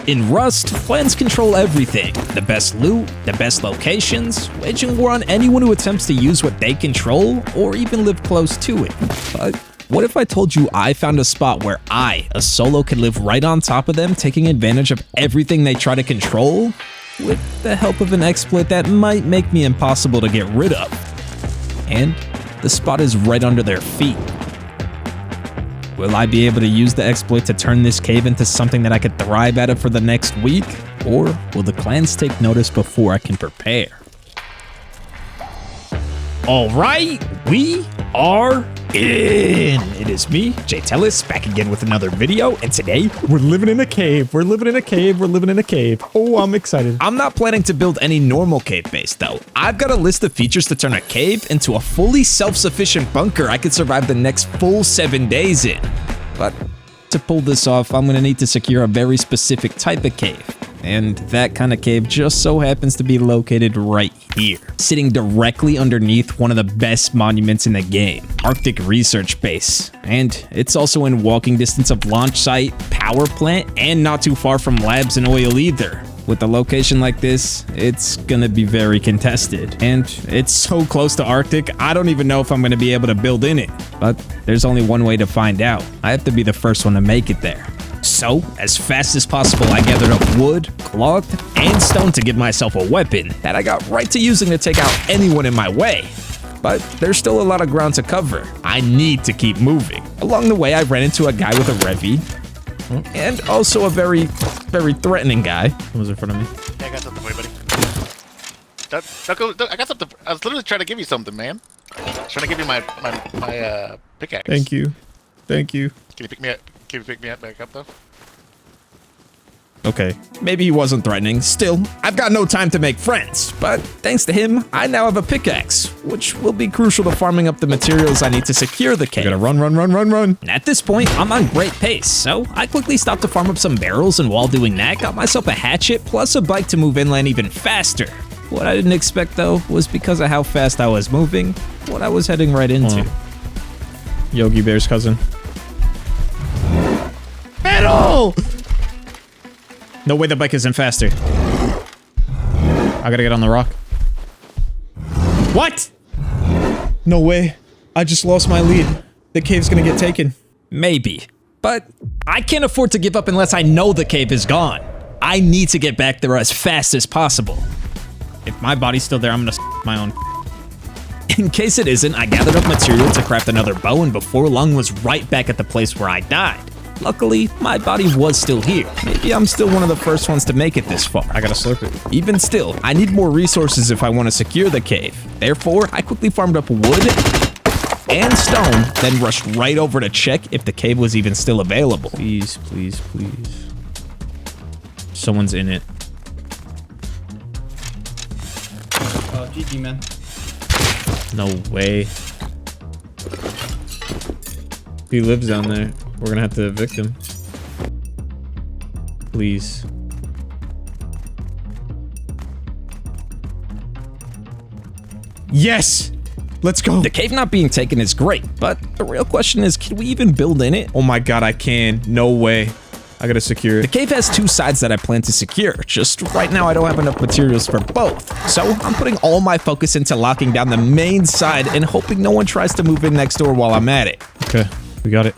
In Rust, clans control everything. The best loot, the best locations, waging war on anyone who attempts to use what they control or even live close to it. But what if I told you I found a spot where I, a solo, could live right on top of them, taking advantage of everything they try to control, with the help of an exploit that might make me impossible to get rid of? And the spot is right under their feet. Will I be able to use the exploit to turn this cave into something that I could thrive out of for the next week? Or will the clans take notice before I can prepare? Alright, we are in. It is me, JTeles, back again with another video, and today we're living in a cave. We're living in a cave. We're living in a cave. Oh, I'm excited. I'm not planning to build any normal cave base though. I've got a list of features to turn a cave into a fully self-sufficient bunker I could survive the next full 7 days in. But to pull this off, I'm gonna need to secure a very specific type of cave. And that kind of cave just so happens to be located right here, sitting directly underneath one of the best monuments in the game, Arctic Research Base. And it's also in walking distance of launch site, power plant, and not too far from labs and oil either. With a location like this, it's gonna be very contested. And it's so close to Arctic, I don't even know if I'm gonna be able to build in it. But there's only one way to find out. I have to be the first one to make it there. So, as fast as possible, I gathered up wood, cloth, and stone to give myself a weapon that I got right to using to take out anyone in my way. But there's still a lot of ground to cover. I need to keep moving. Along the way, I ran into a guy with a Revy, and also a very threatening guy. What was in front of me? Yeah, I got something for you, buddy. I got something. I was literally trying to give you something, man. I was trying to give you my pickaxe. Thank you. Thank you. Can you pick me up? Can you pick me up back up, though? Okay, maybe he wasn't threatening. Still, I've got no time to make friends. But thanks to him, I now have a pickaxe, which will be crucial to farming up the materials I need to secure the cave. I gotta run. And at this point, I'm on great pace, so I quickly stopped to farm up some barrels, and while doing that, got myself a hatchet plus a bike to move inland even faster. What I didn't expect, though, was because of how fast I was moving, what I was heading right into. Yogi Bear's cousin. Metal! No way the bike isn't faster. I gotta get on the rock. What? No way. I just lost my lead. The cave's gonna get taken. Maybe. But I can't afford to give up unless I know the cave is gone. I need to get back there as fast as possible. If my body's still there, I'm gonna my own. In case it isn't, I gathered up material to craft another bow, and before long was right back at the place where I died. Luckily, my body was still here. Maybe I'm still one of the first ones to make it this far. I gotta slurp it. Even still, I need more resources if I want to secure the cave. Therefore, I quickly farmed up wood and stone, then rushed right over to check if the cave was even still available. Please, please, please. Someone's in it. GG, man. No way. He lives down there. We're gonna have to evict him. Please. Yes! Let's go! The cave not being taken is great, but the real question is, can we even build in it? Oh my god, I can. No way. I gotta secure The it. cave has two sides that I plan to secure. Just right now, I don't have enough materials for both. So I'm putting all my focus into locking down the main side and hoping no one tries to move in next door while I'm at it. Okay, we got it.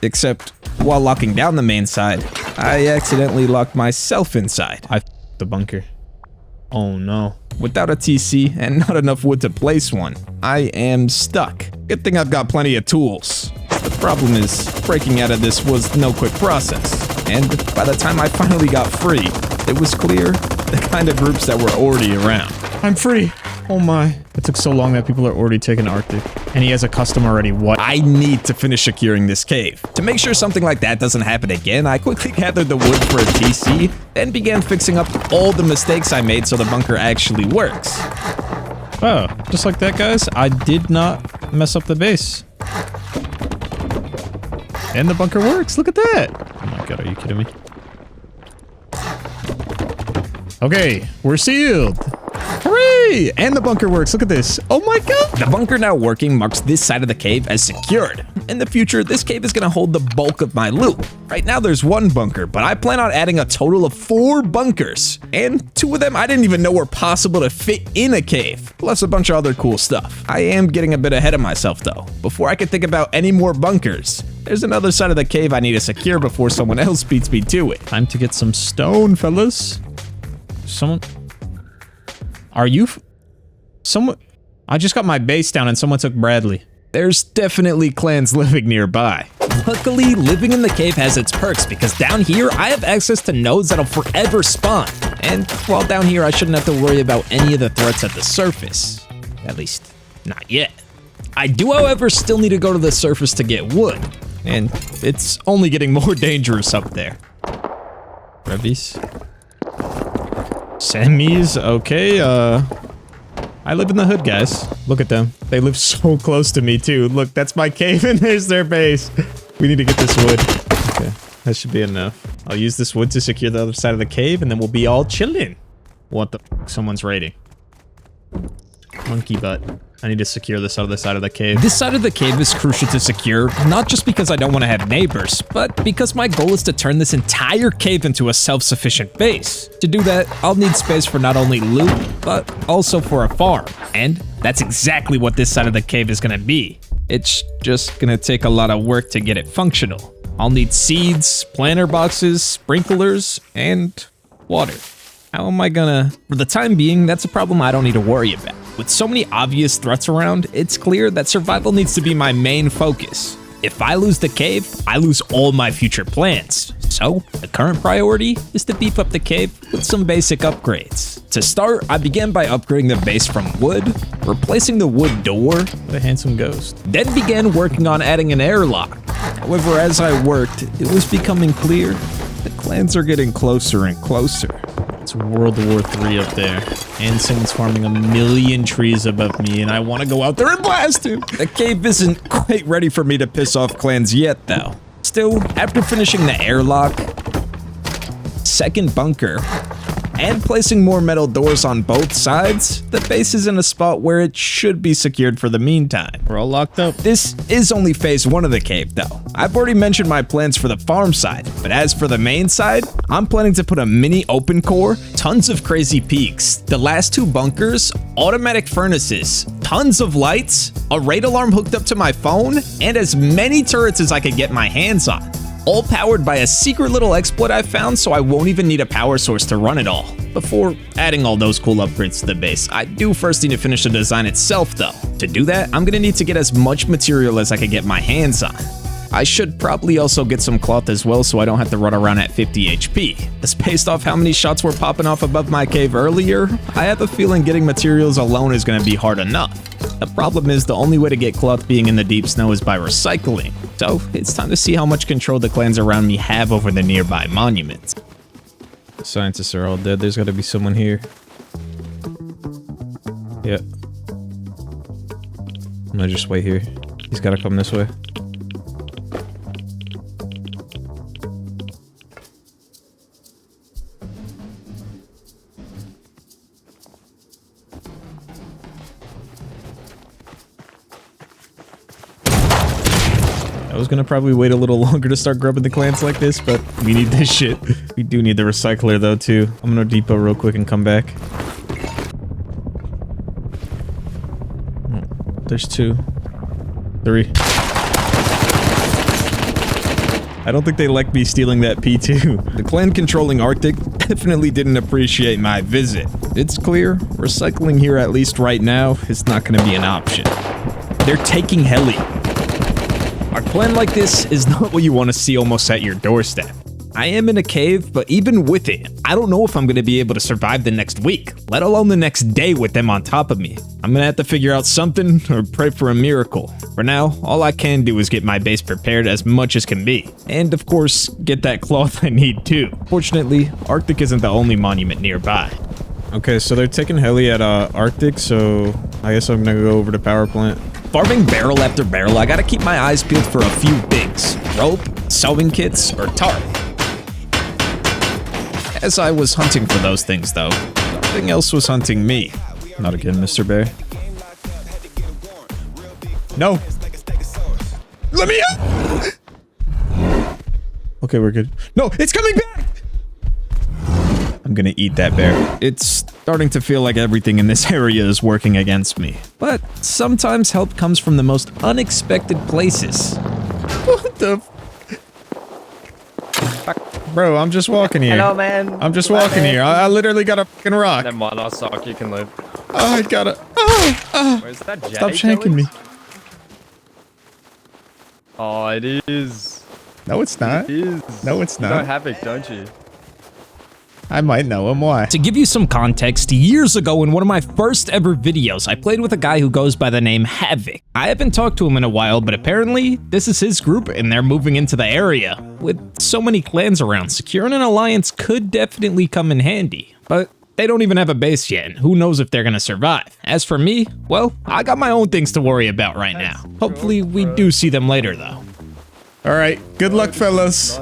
Except, while locking down the main side, I accidentally locked myself inside. I f***ed the bunker. Oh no. Without a TC and not enough wood to place one, I am stuck. Good thing I've got plenty of tools. The problem is, breaking out of this was no quick process. And by the time I finally got free, it was clear the kind of groups that were already around. I'm free. Oh my. It took so long that people are already taking Arctic. And he has a custom already. What? I need to finish securing this cave. To make sure something like that doesn't happen again, I quickly gathered the wood for a TC, then began fixing up all the mistakes I made so the bunker actually works. Oh, just like that, guys. I did not mess up the base. And the bunker works. Look at that. Oh my god, are you kidding me? Okay, we're sealed. Hooray! And the bunker works. Look at this. Oh my god. The bunker now working marks this side of the cave as secured. In the future, this cave is gonna hold the bulk of my loot. Right now there's 1 bunker, but I plan on adding a total of 4 bunkers. And 2 of them I didn't even know were possible to fit in a cave, plus a bunch of other cool stuff. I am getting a bit ahead of myself though. Before I can think about any more bunkers, there's another side of the cave I need to secure before someone else beats me to it. Time to get some stone, fellas. Someone... Are you... Someone... I just got my base down and someone took Bradley. There's definitely clans living nearby. Luckily, living in the cave has its perks because down here, I have access to nodes that'll forever spawn. And while down here, I shouldn't have to worry about any of the threats at the surface. At least, not yet. I do, however, still need to go to the surface to get wood. And it's only getting more dangerous up there. Revies. Sammy's, okay, I live in the hood, guys. Look at them. They live so close to me, too. Look, that's my cave, and there's their base. We need to get this wood. Okay, that should be enough. I'll use this wood to secure the other side of the cave, and then we'll be all chilling. What the f***? Someone's raiding. Monkey butt. I need to secure this other side of the cave. This side of the cave is crucial to secure, not just because I don't want to have neighbors, but because my goal is to turn this entire cave into a self-sufficient base. To do that, I'll need space for not only loot, but also for a farm. And that's exactly what this side of the cave is gonna be. It's just gonna take a lot of work to get it functional. I'll need seeds, planter boxes, sprinklers, and water. How am I gonna... For the time being, that's a problem I don't need to worry about. With so many obvious threats around, it's clear that survival needs to be my main focus. If I lose the cave, I lose all my future plans. So, the current priority is to beef up the cave with some basic upgrades. To start, I began by upgrading the base from wood, replacing the wood door, What a handsome ghost. then began working on adding an airlock. However, as I worked, it was becoming clear the clans are getting closer and closer. It's World War III up there. And someone's farming 1,000,000 trees above me, and I want to go out there and blast him. The cave isn't quite ready for me to piss off clans yet, though. Still, after finishing the airlock, second bunker, and placing more metal doors on both sides, the base is in a spot where it should be secured for the meantime. We're all locked up. This is only phase 1 of the cave, though. I've already mentioned my plans for the farm side, but as for the main side, I'm planning to put a mini open core, tons of crazy peaks, the last 2 bunkers, automatic furnaces, tons of lights, a raid alarm hooked up to my phone, and as many turrets as I could get my hands on. All powered by a secret little exploit I found, so I won't even need a power source to run it all. Before adding all those cool upgrades to the base, I do first need to finish the design itself though. To do that, I'm gonna need to get as much material as I can get my hands on. I should probably also get some cloth as well so I don't have to run around at 50 HP. As based off how many shots were popping off above my cave earlier, I have a feeling getting materials alone is gonna be hard enough. The problem is the only way to get cloth being in the deep snow is by recycling. So it's time to see how much control the clans around me have over the nearby monuments. The scientists are all dead. There's got to be someone here. Yeah. I'm gonna just wait here. He's got to come this way. I was gonna probably wait a little longer to start grubbing the clans like this, but we need this shit. We do need the recycler though too. I'm gonna depot real quick and come back. Oh, there's 2. 3. I don't think they like me stealing that P2. The clan controlling Arctic definitely didn't appreciate my visit. It's clear, recycling here at least right now is not gonna be an option. They're taking heli. A plan like this is not what you want to see almost at your doorstep. I am in a cave, but even with it, I don't know if I'm going to be able to survive the next week, let alone the next day with them on top of me. I'm going to have to figure out something or pray for a miracle. For now, all I can do is get my base prepared as much as can be. And of course, get that cloth I need too. Fortunately, Arctic isn't the only monument nearby. Okay, so they're taking heli at Arctic, so I guess I'm gonna go over to power plant. Farming barrel after barrel, I gotta keep my eyes peeled for a few things. Rope, sewing kits, or tarp. As I was hunting for those things though, something else was hunting me. Not again, Mr. Bear. No! Let me out! Okay, we're good. No, it's coming back! I'm gonna eat that bear. It's starting to feel like everything in this area is working against me. But sometimes help comes from the most unexpected places. What the Bro, I'm just walking here. Hello, man. I'm just walking here. I literally got a fucking rock. Never mind, I'll suck. You can live. Oh, I gotta. Where's that JTeles? Stop shanking me. Oh, it is. No, it's not. It is. No, it's You know not. Havoc, don't you? I might know him. Why? To give you some context, years ago in one of my first ever videos, I played with a guy who goes by the name Havoc. I haven't talked to him in a while, but apparently this is his group and they're moving into the area. With so many clans around, securing an alliance could definitely come in handy. But they don't even have a base yet, and who knows if they're gonna survive. As for me, well, I got my own things to worry about right now. Hopefully we do see them later though. All right. Good luck, fellas.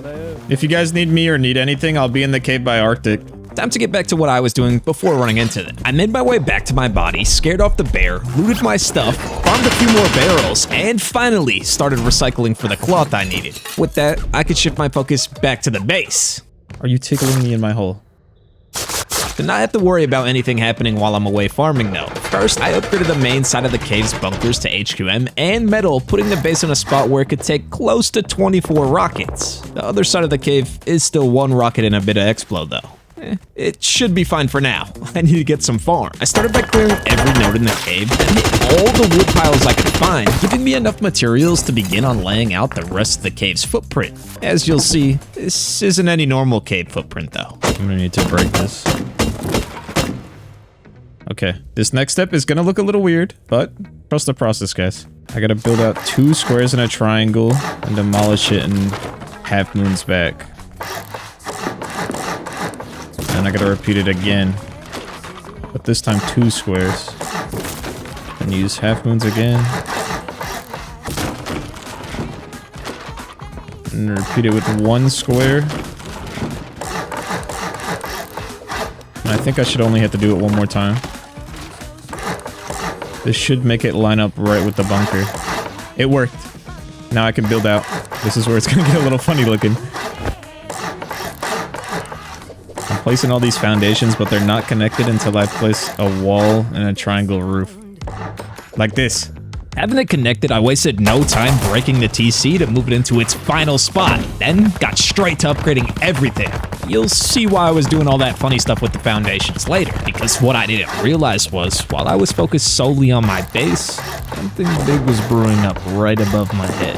If you guys need me or need anything, I'll be in the cave by Arctic. Time to get back to what I was doing before running into them. I made my way back to my body, scared off the bear, looted my stuff, farmed a few more barrels, and finally started recycling for the cloth I needed. With that, I could shift my focus back to the base. Are you tickling me in my hole? To not have to worry about anything happening while I'm away farming though. First, I upgraded the main side of the cave's bunkers to HQM and metal, putting the base in a spot where it could take close to 24 rockets. The other side of the cave is still 1 rocket and a bit of explode though. It should be fine for now. I need to get some farm. I started by clearing every node in the cave, then hit all the wood piles I could find, giving me enough materials to begin on laying out the rest of the cave's footprint. As you'll see, this isn't any normal cave footprint though. I'm gonna need to break this. Okay, this next step is gonna look a little weird, but trust the process, guys. I gotta build out 2 squares in a triangle and demolish it in half moons back. And I gotta repeat it again, but this time 2 squares. And use half moons again. And repeat it with 1 square. And I think I should only have to do it 1 more time. This should make it line up right with the bunker. It worked. Now I can build out. This is where it's gonna get a little funny looking. I'm placing all these foundations, but they're not connected until I place a wall and a triangle roof. Like this. Having it connected, I wasted no time breaking the TC to move it into its final spot, then got straight to upgrading everything. You'll see why I was doing all that funny stuff with the foundations later, because what I didn't realize was, while I was focused solely on my base, something big was brewing up right above my head.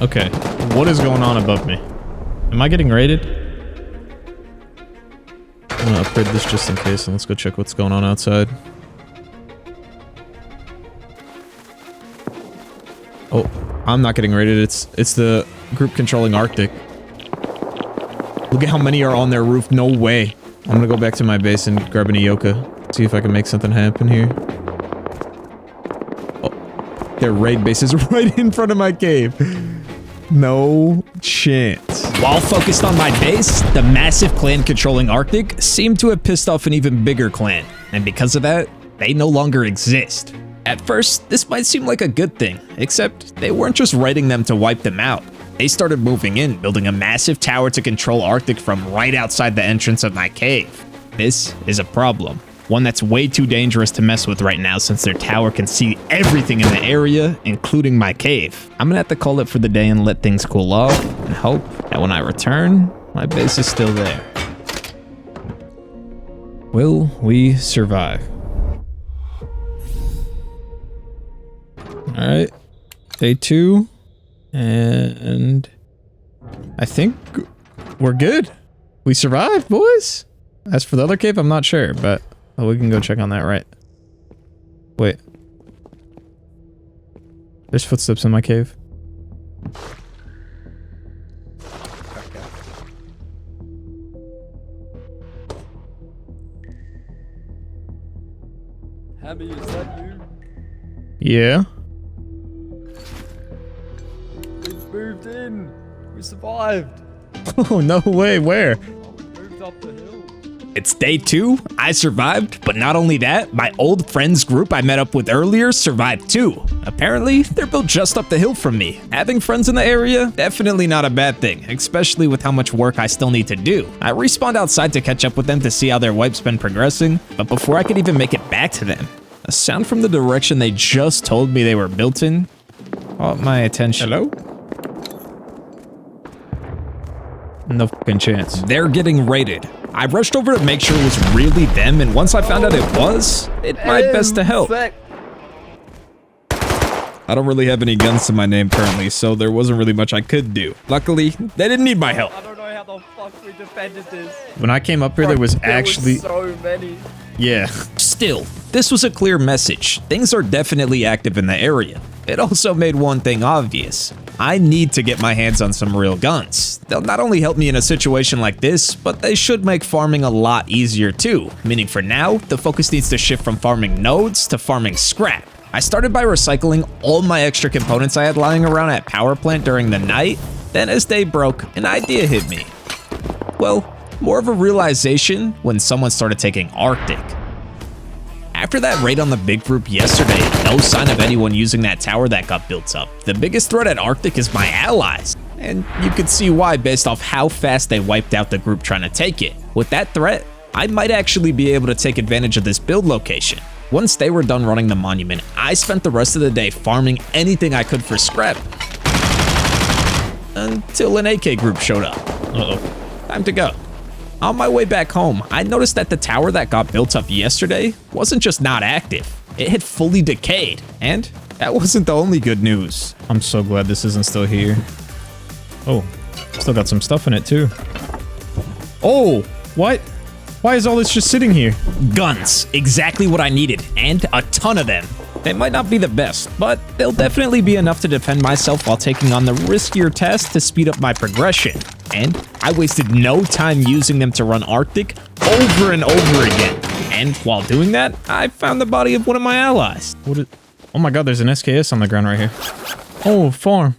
Okay, what is going on above me? Am I getting raided? I'm gonna upgrade this just in case, and let's go check what's going on outside. Oh, I'm not getting raided. It's the group controlling Arctic. Look at how many are on their roof. No way. I'm gonna go back to my base and grab an Ioka. See if I can make something happen here. Oh, their raid base is right in front of my cave. No chance. While focused on my base, the massive clan controlling Arctic seemed to have pissed off an even bigger clan, and because of that, they no longer exist. At first, this might seem like a good thing, except they weren't just raiding them to wipe them out. They started moving in, building a massive tower to control Arctic from right outside the entrance of my cave. This is a problem. One that's way too dangerous to mess with right now since their tower can see everything in the area, including my cave. I'm gonna have to call it for the day and let things cool off, and hope that when I return, my base is still there. Will we survive? Alright, day 2, and I think we're good. We survived, boys. As for the other cave, I'm not sure, but we can go check on that, right? Wait. There's footsteps in my cave. Abby, is that you? Yeah. We moved in. We survived. Oh, no way. Where? We moved up the hill. It's day 2, I survived, but not only that, my old friends group I met up with earlier survived too. Apparently, they're built just up the hill from me. Having friends in the area, definitely not a bad thing, especially with how much work I still need to do. I respawned outside to catch up with them to see how their wipe's been progressing, but before I could even make it back to them, a sound from the direction they just told me they were built in caught my attention. Hello? No fucking chance. They're getting raided. I rushed over to make sure it was really them, and once I found out it was, did my best to help. I don't really have any guns to my name currently, so there wasn't really much I could do. Luckily, they didn't need my help. I don't know how the fuck we defended this. When I came up here, there was actually... so many. Yeah. Still, this was a clear message. Things are definitely active in the area. It also made one thing obvious. I need to get my hands on some real guns. They'll not only help me in a situation like this, but they should make farming a lot easier too. Meaning for now, the focus needs to shift from farming nodes to farming scrap. I started by recycling all my extra components I had lying around at power plant during the night. Then as day broke, an idea hit me. Well, more of a realization when someone started taking Arctic. After that raid on the big group yesterday, no sign of anyone using that tower that got built up. The biggest threat at Arctic is my allies, and you could see why based off how fast they wiped out the group trying to take it. With that threat, I might actually be able to take advantage of this build location. Once they were done running the monument, I spent the rest of the day farming anything I could for scrap. Until an AK group showed up. Uh-oh. Time to go. On my way back home, I noticed that the tower that got built up yesterday wasn't just not active, it had fully decayed. And that wasn't the only good news. I'm so glad this isn't still here. Oh, still got some stuff in it too. Oh, what? Why is all this just sitting here? Guns, exactly what I needed, and a ton of them. They might not be the best, but they'll definitely be enough to defend myself while taking on the riskier tasks to speed up my progression. And I wasted no time using them to run Arctic over and over again. And while doing that, I found the body of one of my allies. Oh my god, there's an SKS on the ground right here. Oh, farm.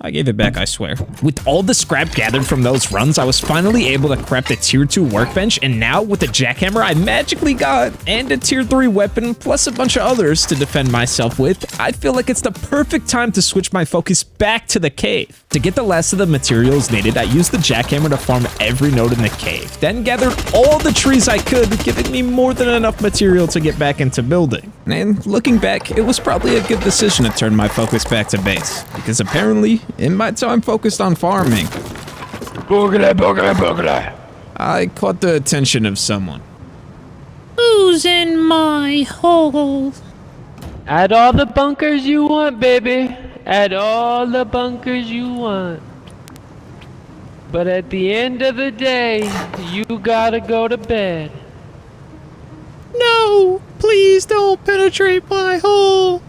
I gave it back, I swear. With all the scrap gathered from those runs, I was finally able to craft a tier 2 workbench, and now with the jackhammer I magically got, and a tier 3 weapon, plus a bunch of others to defend myself with, I feel like it's the perfect time to switch my focus back to the cave. To get the last of the materials needed, I used the jackhammer to farm every node in the cave, then gathered all the trees I could, giving me more than enough material to get back into building. And looking back, it was probably a good decision to turn my focus back to base, because apparently, in my time focused on farming, I caught the attention of someone. Who's in my hole? Add all the bunkers you want, baby. Add all the bunkers you want. But at the end of the day, you gotta go to bed. No, please don't penetrate my hole.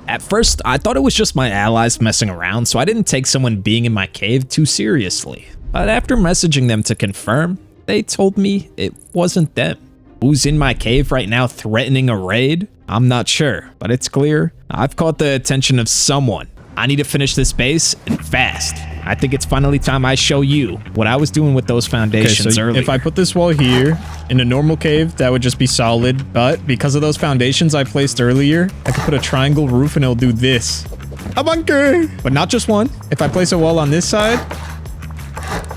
At first, I thought it was just my allies messing around, so I didn't take someone being in my cave too seriously. But after messaging them to confirm, they told me it wasn't them. Who's in my cave right now threatening a raid? I'm not sure, but it's clear I've caught the attention of someone. I need to finish this base, and fast. I think it's finally time I show you what I was doing with those foundations earlier. If I put this wall here, in a normal cave, that would just be solid. But because of those foundations I placed earlier, I could put a triangle roof and it'll do this. A bunker! But not just one. If I place a wall on this side,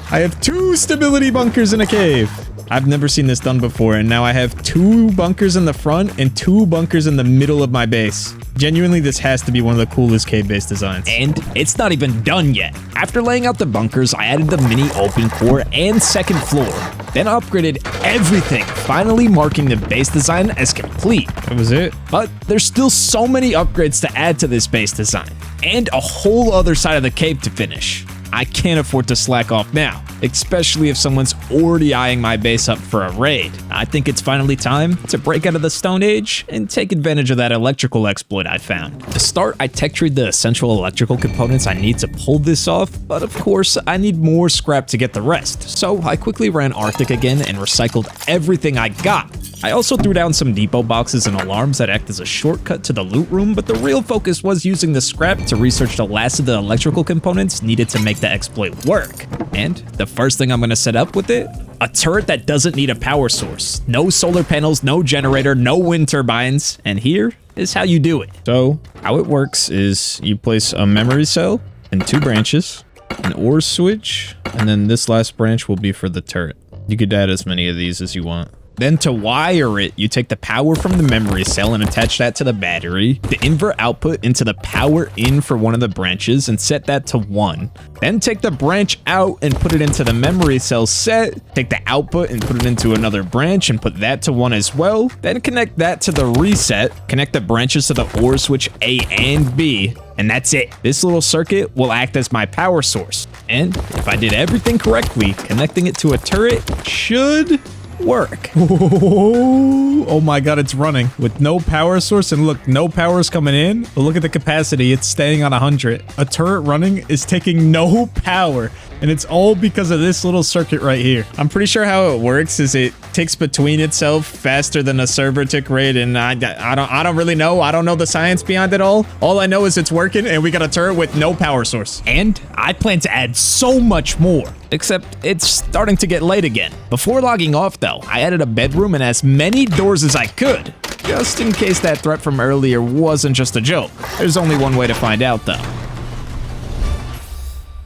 I have 2 stability bunkers in a cave. I've never seen this done before, and now I have 2 bunkers in the front and 2 bunkers in the middle of my base. Genuinely, this has to be one of the coolest cave base designs. And it's not even done yet. After laying out the bunkers, I added the mini open core and second floor, then upgraded everything, finally marking the base design as complete. That was it. But there's still so many upgrades to add to this base design, and a whole other side of the cave to finish. I can't afford to slack off now, especially if someone's already eyeing my base up for a raid. I think it's finally time to break out of the Stone Age and take advantage of that electrical exploit I found. To start, I tech treed the essential electrical components I need to pull this off, but of course, I need more scrap to get the rest. So I quickly ran Arctic again and recycled everything I got. I also threw down some depot boxes and alarms that act as a shortcut to the loot room, but the real focus was using the scrap to research the last of the electrical components needed to make the exploit work. And the first thing I'm gonna set up with it, a turret that doesn't need a power source. No solar panels, no generator, no wind turbines, and here is how you do it. So how it works is you place a memory cell and 2 branches, an ore switch, and then this last branch will be for the turret. You could add as many of these as you want. Then to wire it, you take the power from the memory cell and attach that to the battery, the invert output into the power in for one of the branches and set that to 1. Then take the branch out and put it into the memory cell set, take the output and put it into another branch and put that to 1 as well. Then connect that to the reset, connect the branches to the ore switch A and B, and that's it. This little circuit will act as my power source. And if I did everything correctly, connecting it to a turret should work. Oh my god, it's running with no power source, and look, no power's coming in, but look at the capacity, it's staying on 100. A turret running is taking no power, and it's all because of this little circuit right here. I'm pretty sure how it works is it ticks between itself faster than a server tick rate, and I don't really know. I don't know the science behind it all. All I know is it's working, and we got a turret with no power source. And I plan to add so much more. Except it's starting to get late again. Before logging off though, I added a bedroom and as many doors as I could, just in case that threat from earlier wasn't just a joke. There's only one way to find out though.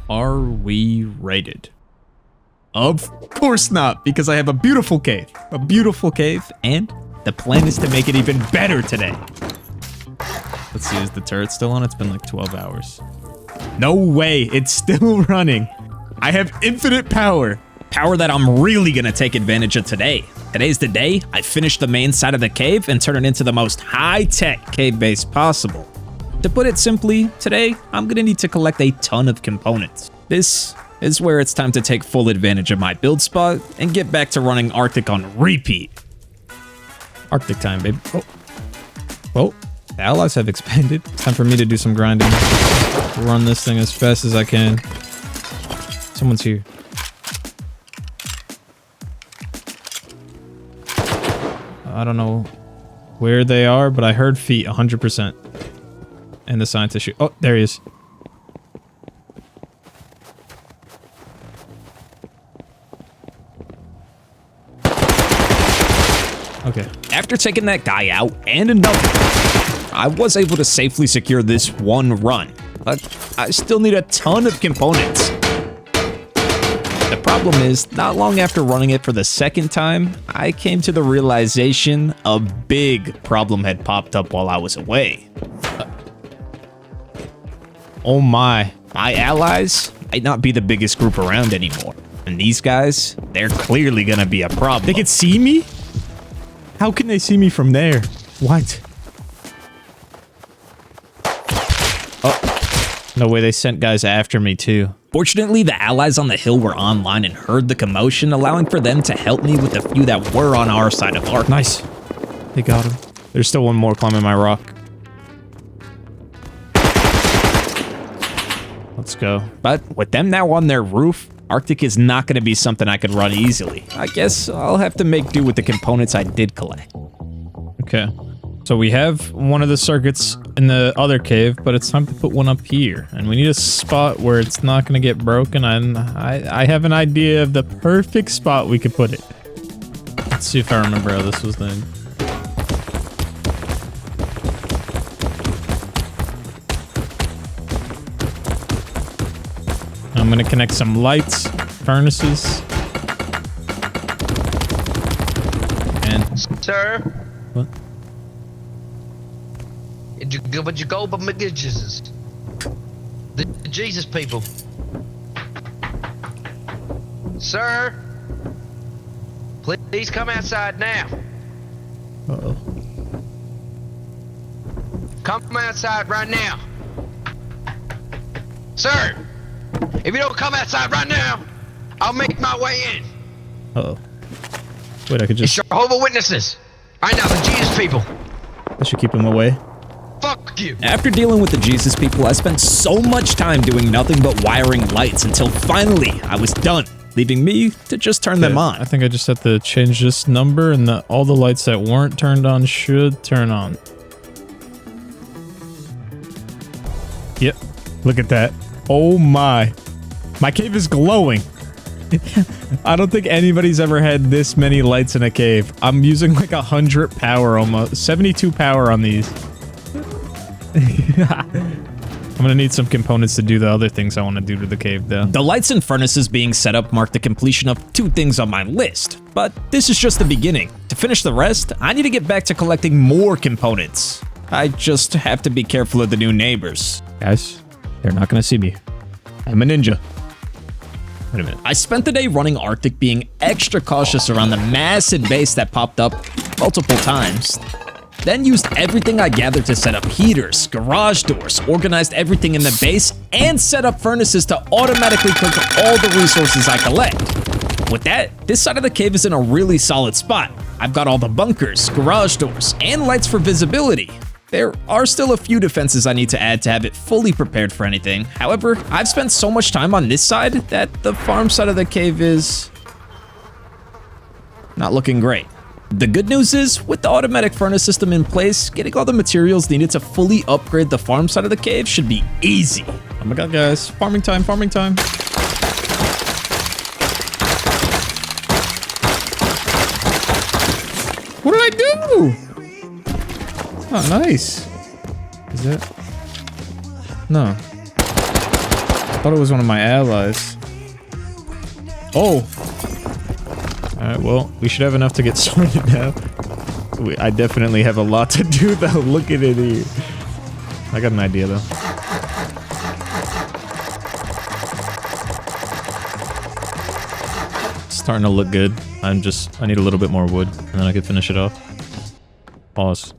Are we rated? Of course not, because I have a beautiful cave. A beautiful cave, and the plan is to make it even better today. Let's see, is the turret still on? It's been like 12 hours. No way, it's still running. I have infinite power. Power that I'm really gonna take advantage of today. Today's the day I finish the main side of the cave and turn it into the most high-tech cave base possible. To put it simply, today I'm gonna need to collect a ton of components. This is where it's time to take full advantage of my build spot and get back to running Arctic on repeat. Arctic time, babe. Oh, the allies have expanded. It's time for me to do some grinding. Run this thing as fast as I can. Someone's here. I don't know where they are, but I heard feet 100%. And the scientist shoot. Oh, there he is. Okay. After taking that guy out and another, I was able to safely secure this one run, but I still need a ton of components. The problem is, not long after running it for the second time, I came to the realization a big problem had popped up while I was away. Oh my. My allies might not be the biggest group around anymore. And these guys, they're clearly gonna be a problem. They can see me? How can they see me from there? What? Oh. No way, they sent guys after me too. Fortunately, the allies on the hill were online and heard the commotion, allowing for them to help me with the few that were on our side of Ark. Nice. They got him. There's still one more climbing my rock. Let's go. But with them now on their roof, Arctic is not going to be something I could run easily. I guess I'll have to make do with the components I did collect. Okay. So we have one of the circuits in the other cave, but it's time to put one up here. And we need a spot where it's not going to get broken. And I have an idea of the perfect spot we could put it. Let's see if I remember how this was done. I'm going to connect some lights, furnaces. And... Sir? What? But you go, but Jesus. The Jesus people. Sir? Please come outside now. Uh-oh. Come outside right now. Sir! If you don't come outside right now, I'll make my way in. Uh-oh. Wait, I could just... It's Jehovah's Witnesses. I know, the Jesus people. I should keep him away. Fuck you. After dealing with the Jesus people, I spent so much time doing nothing but wiring lights until finally I was done. leaving me to just turn them on. I think I just have to change this number and all the lights that weren't turned on should turn on. Yep. Look at that. Oh my. My cave is glowing. I don't think anybody's ever had this many lights in a cave. I'm using like 100 power almost. 72 power on these. I'm gonna need some components to do the other things I want to do to the cave though. The lights and furnaces being set up mark the completion of 2 things on my list, but this is just the beginning. To finish the rest, I need to get back to collecting more components. I just have to be careful of the new neighbors. Guys, they're not gonna see me. I'm a ninja. Wait a minute. I spent the day running Arctic being extra cautious around the massive base that popped up multiple times. Then used everything I gathered to set up heaters, garage doors, organized everything in the base, and set up furnaces to automatically cook all the resources I collect. With that, this side of the cave is in a really solid spot. I've got all the bunkers, garage doors, and lights for visibility. There are still a few defenses I need to add to have it fully prepared for anything. However, I've spent so much time on this side that the farm side of the cave is not looking great. The good news is, with the automatic furnace system in place, getting all the materials needed to fully upgrade the farm side of the cave should be easy. Oh my god, guys. Farming time, farming time. What did I do? Oh, nice. Is that? No. I thought it was one of my allies. Oh. Alright, well, we should have enough to get started now. I definitely have a lot to do, though. Look at it here. I got an idea, though. It's starting to look good. I need a little bit more wood, and then I can finish it off. Pause.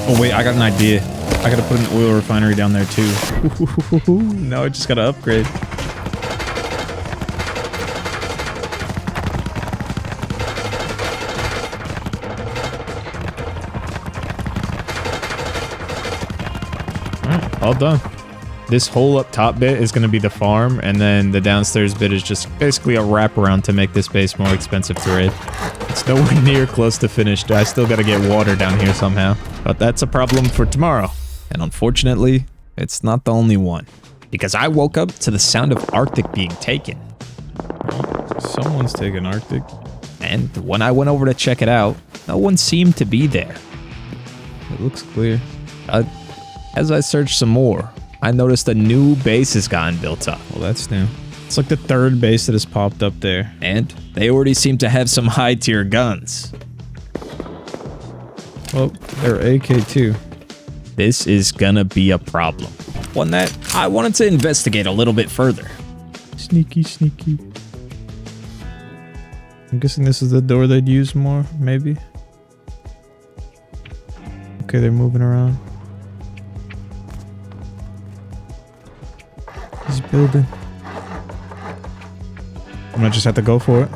Oh, wait, I got an idea. I gotta put an oil refinery down there, too. Now I just gotta upgrade. All done. This whole up top bit is going to be the farm, and then the downstairs bit is just basically a wraparound to make this base more expensive to raid. It's nowhere near close to finished. I still got to get water down here somehow, but that's a problem for tomorrow. And unfortunately, it's not the only one, because I woke up to the sound of Arctic being taken. Someone's taking Arctic. And when I went over to check it out, no one seemed to be there. It looks clear. As I searched some more, I noticed a new base has gotten built up. Well, that's new. It's like the third base that has popped up there. And they already seem to have some high-tier guns. Well, they're AK too. This is gonna be a problem. One that I wanted to investigate a little bit further. Sneaky, sneaky. I'm guessing this is the door they'd use more, maybe? Okay, they're moving around. He's building. I'm gonna just have to go for it.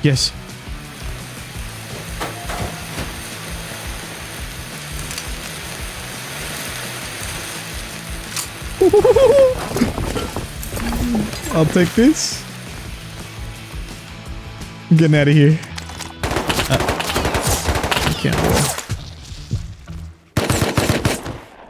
Yes. I'll take this. I'm getting out of here. I can't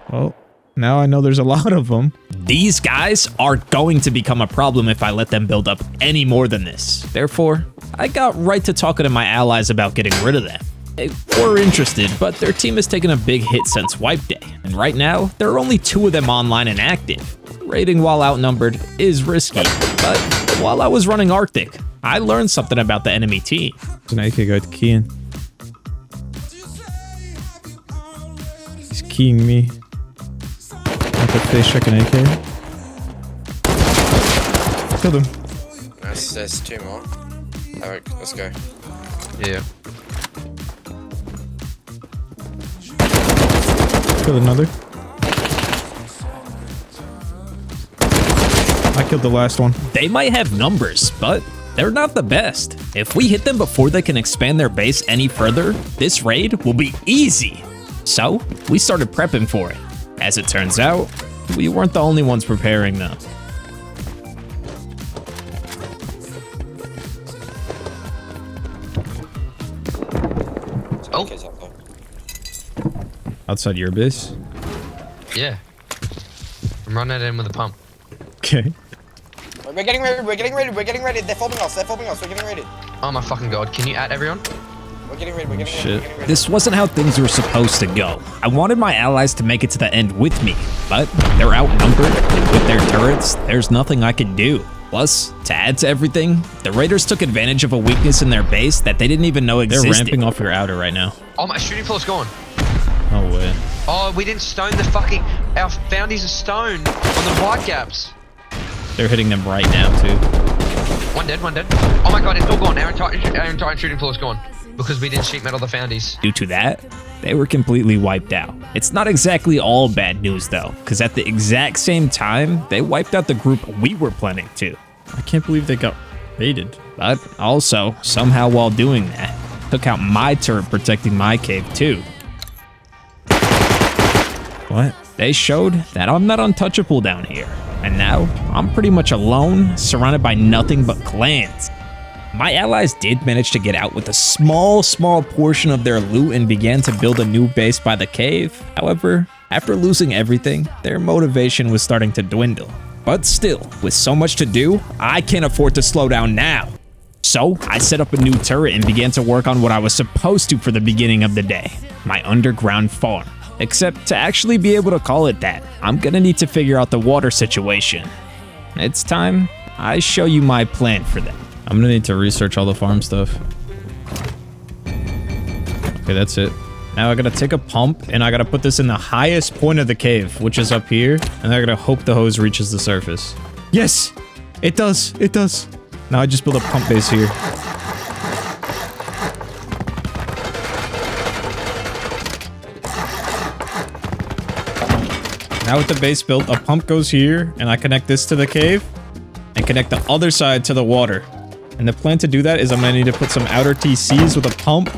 roll. Well, now I know there's a lot of them. These guys are going to become a problem if I let them build up any more than this. Therefore, I got right to talking to my allies about getting rid of them. They were interested, but their team has taken a big hit since wipe day, and right now, there are only 2 of them online and active. Raiding while outnumbered is risky, but while I was running Arctic, I learned something about the enemy team. There's an AK guy keying. He's keying me. I could face check an AK. Killed him. Nice, there's 2 more. Alright, let's go. Yeah. Killed another. I killed the last one. They might have numbers, but they're not the best. If we hit them before they can expand their base any further, this raid will be easy. So we started prepping for it. As it turns out, we weren't the only ones preparing though. Oh. Outside your base? Yeah. I'm running it in with a pump. Okay. We're getting ready, we're getting ready, we're getting ready. They're following us, we're getting ready. Oh my fucking god. Can you add everyone? We're getting ready, we're getting Shit. ready, we're getting ready. This wasn't how things were supposed to go. I wanted my allies to make it to the end with me, but they're outnumbered, and with their turrets, there's nothing I could do. Plus, to add to everything, the raiders took advantage of a weakness in their base that they didn't even know They're existed. ramping off your outer right now. Oh, my shooting floor's gone. No way. Oh, we didn't stone the fucking... Our foundies are stoned on the white gaps. They're hitting them right now, too. One dead, one dead. Oh my god, it's all gone. Our entire shooting floor's gone. Because we didn't sheet metal the foundies. Due to that, they were completely wiped out. It's not exactly all bad news though, because at the exact same time, they wiped out the group we were planning to. I can't believe they got raided. But also, somehow while doing that, took out my turret protecting my cave too. What? They showed that I'm not untouchable down here. And now, I'm pretty much alone, surrounded by nothing but clans. My allies did manage to get out with a small portion of their loot and began to build a new base by the cave. However, after losing everything, their motivation was starting to dwindle. But still, with so much to do, I can't afford to slow down now. So, I set up a new turret and began to work on what I was supposed to for the beginning of the day, my underground farm. Except to actually be able to call it that, I'm gonna need to figure out the water situation. It's time I show you my plan for that. I'm gonna need to research all the farm stuff. Okay, that's it. Now I gotta take a pump and I gotta put this in the highest point of the cave, which is up here. And I gotta hope the hose reaches the surface. Yes! It does! It does! Now I just build a pump base here. Now with the base built, a pump goes here and I connect this to the cave and connect the other side to the water. And the plan to do that is I'm gonna need to put some outer TCs with a pump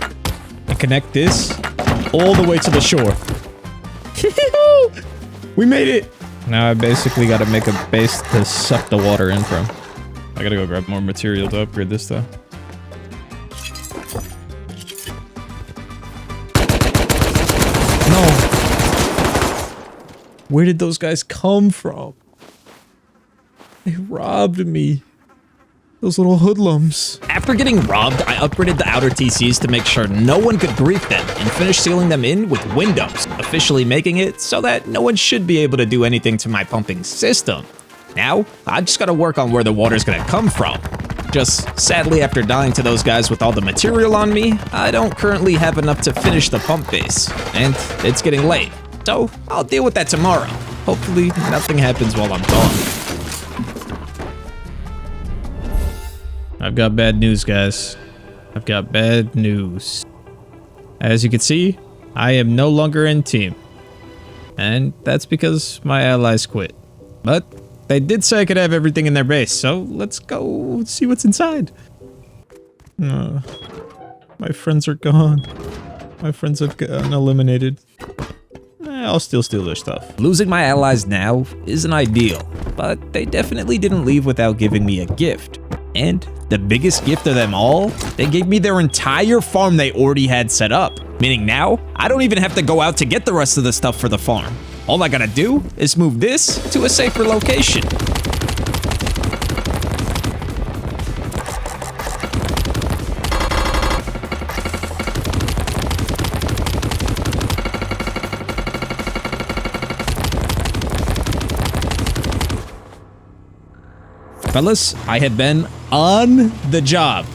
and connect this all the way to the shore. We made it! Now I basically gotta make a base to suck the water in from. I gotta go grab more material to upgrade this though. No! Where did those guys come from? They robbed me. Those little hoodlums. After getting robbed, I upgraded the outer TCs to make sure no one could grief them and finished sealing them in with windows, officially making it so that no one should be able to do anything to my pumping system. Now, I just gotta work on where the water's gonna come from. Just sadly, after dying to those guys with all the material on me, I don't currently have enough to finish the pump base, and it's getting late. So, I'll deal with that tomorrow. Hopefully, nothing happens while I'm gone. I've got bad news, guys. I've got bad news. As you can see, I am no longer in team. And that's because my allies quit. But they did say I could have everything in their base, so let's go see what's inside. My friends are gone. My friends have gotten eliminated. I'll still steal their stuff. Losing my allies now isn't ideal, but they definitely didn't leave without giving me a gift. And the biggest gift of them all, they gave me their entire farm they already had set up. Meaning now, I don't even have to go out to get the rest of the stuff for the farm. All I gotta do is move this to a safer location. Fellas, I have been on the job.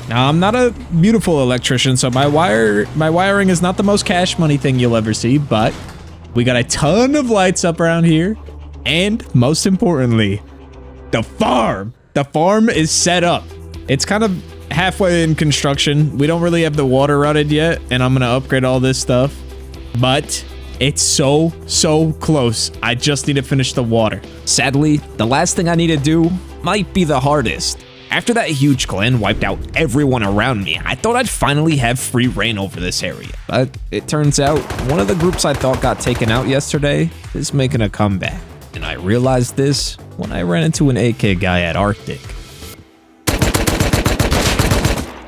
Now, I'm not a beautiful electrician, so my wiring is not the most cash money thing you'll ever see, but we got a ton of lights up around here, and most importantly, the farm. The farm is set up. It's kind of halfway in construction. We don't really have the water routed yet, and I'm gonna upgrade all this stuff, but It's so close. I just need to finish the water. Sadly, the last thing I need to do might be the hardest. After that huge clan wiped out everyone around me, I thought I'd finally have free reign over this area. But it turns out, one of the groups I thought got taken out yesterday is making a comeback. And I realized this when I ran into an AK guy at Arctic.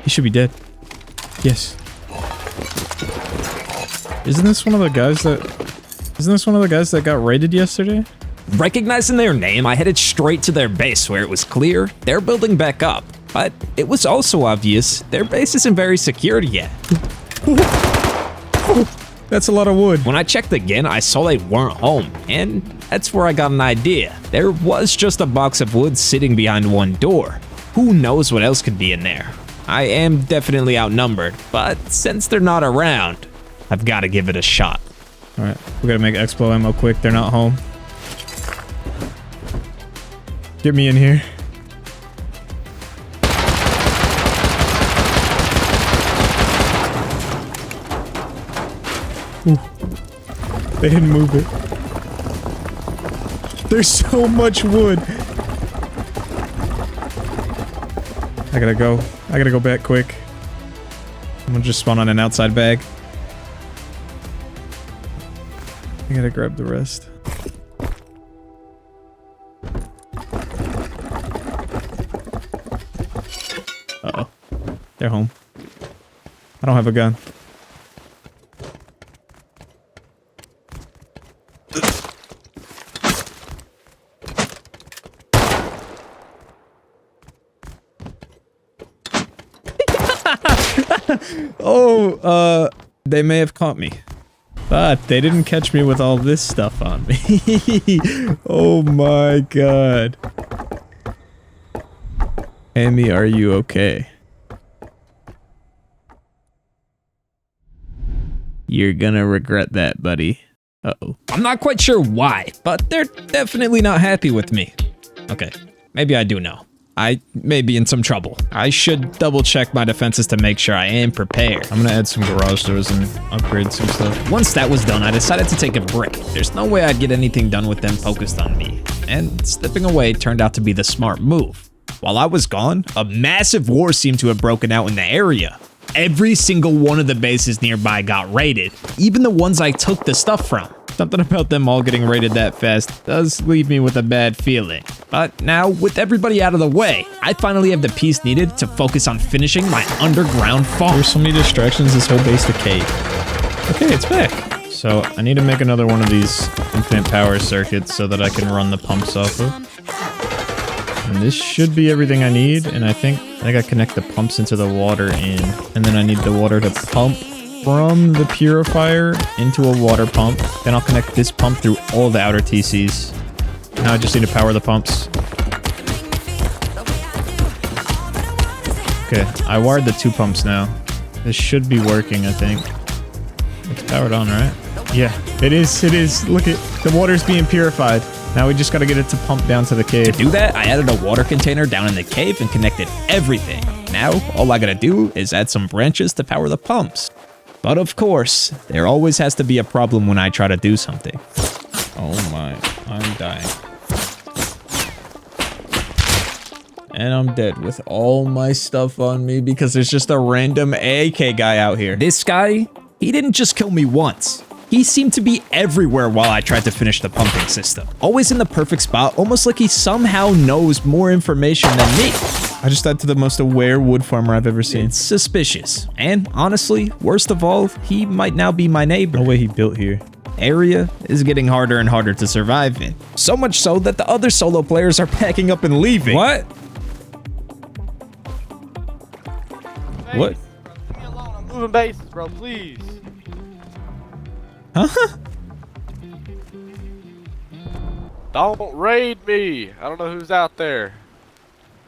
He should be dead. Yes. Isn't this one of the guys that got raided yesterday? Recognizing their name, I headed straight to their base where it was clear they're building back up. But it was also obvious their base isn't very secure yet. That's a lot of wood. When I checked again, I saw they weren't home, and that's where I got an idea. There was just a box of wood sitting behind one door. Who knows what else could be in there? I am definitely outnumbered, but since they're not around, I've got to give it a shot. All right, we gotta make expo ammo quick. They're not home. Get me in here. Ooh. They didn't move it. There's so much wood. I gotta go. I gotta go back quick. I'm gonna just spawn on an outside bag. I gotta grab the rest. Uh-oh. They're home. I don't have a gun. Oh, they may have caught me. But they didn't catch me with all this stuff on me. Oh my god. Amy, are you okay? You're gonna regret that, buddy. Uh-oh. I'm not quite sure why, but they're definitely not happy with me. Okay, maybe I do know. I may be in some trouble. I should double check my defenses to make sure I am prepared. I'm gonna add some garage doors and upgrade some stuff. Once that was done, I decided to take a break. There's no way I'd get anything done with them focused on me. And stepping away turned out to be the smart move. While I was gone, a massive war seemed to have broken out in the area. Every single one of the bases nearby got raided, even the ones I took the stuff from. Something about them all getting raided that fast does leave me with a bad feeling. But now, with everybody out of the way, I finally have the peace needed to focus on finishing my underground farm. There's so many distractions, this whole base decayed. Okay, it's back. So I need to make another one of these infinite power circuits so that I can run the pumps off of. And this should be everything I need, and I think I gotta connect the pumps into the water in. And then I need the water to pump from the purifier into a water pump. Then I'll connect this pump through all the outer TCs. Now I just need to power the pumps. Okay, I wired the 2 pumps now. This should be working, I think. It's powered on, right? Yeah, it is. Look at the water's being purified. Now we just gotta get it to pump down to the cave. To do that, I added a water container down in the cave and connected everything. Now, all I gotta do is add some branches to power the pumps. But of course, there always has to be a problem when I try to do something. Oh my, I'm dying. And I'm dead with all my stuff on me because there's just a random AK guy out here. This guy, he didn't just kill me once. He seemed to be everywhere while I tried to finish the pumping system. Always in the perfect spot, almost like he somehow knows more information than me. I just died to the most aware wood farmer I've ever seen. It's suspicious. And honestly, worst of all, he might now be my neighbor. No way he built here. Area is getting harder and harder to survive in. So much so that the other solo players are packing up and leaving. What? Hey, What? Leave me alone. I'm moving bases, bro. Please. Huh? Don't raid me. I don't know who's out there.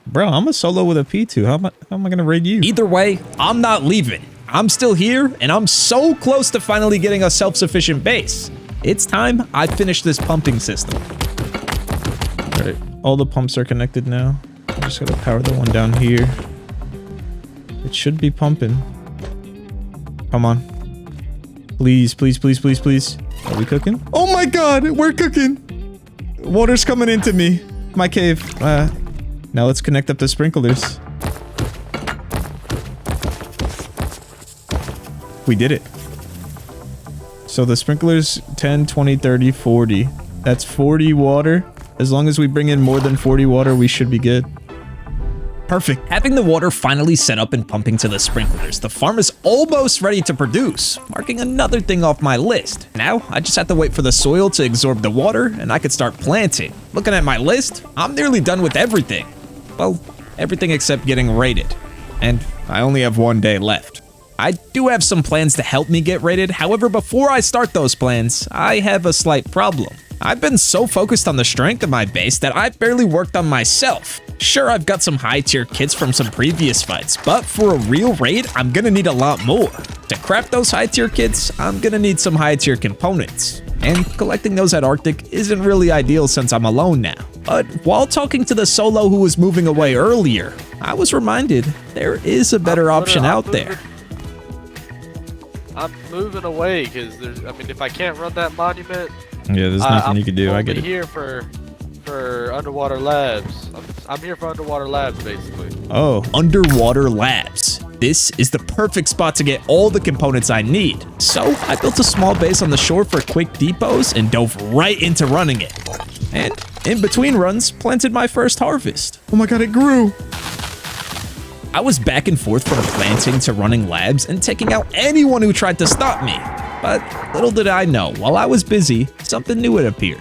Bro, I'm a solo with a P2. How am I gonna raid you? Either way, I'm not leaving. I'm still here, and I'm so close to finally getting a self-sufficient base. It's time I finish this pumping system. Alright, all the pumps are connected now. I just gotta power the one down here. It should be pumping. Come on. Please, please, please, please, please. Are we cooking? Oh my god, we're cooking. Water's coming into me. My cave. Now let's connect up the sprinklers. We did it. So the sprinklers 10, 20, 30, 40. That's 40 water. As long as we bring in more than 40 water, we should be good. Perfect. Having the water finally set up and pumping to the sprinklers, the farm is almost ready to produce, marking another thing off my list. Now, I just have to wait for the soil to absorb the water and I could start planting. Looking at my list, I'm nearly done with everything. Well, everything except getting raided. And I only have 1 day left. I do have some plans to help me get raided, however, before I start those plans, I have a slight problem. I've been so focused on the strength of my base that I've barely worked on myself. Sure, I've got some high-tier kits from some previous fights, but for a real raid, I'm gonna need a lot more. To craft those high-tier kits, I'm gonna need some high-tier components. And collecting those at Arctic isn't really ideal since I'm alone now. But while talking to the solo who was moving away earlier, I was reminded there is a better option out there. I'm moving away because I mean, if I can't run that monument, Yeah, there's nothing you can do. I get it. I'm here for underwater labs. I'm here for underwater labs, basically. Oh, Underwater labs. This is the perfect spot to get all the components I need. So I built a small base on the shore for quick depots and dove right into running it. And in between runs, planted my first harvest. oh my god, it grew. I was back and forth from planting to running labs and taking out anyone who tried to stop me. But little did I know, while I was busy, something new had appeared.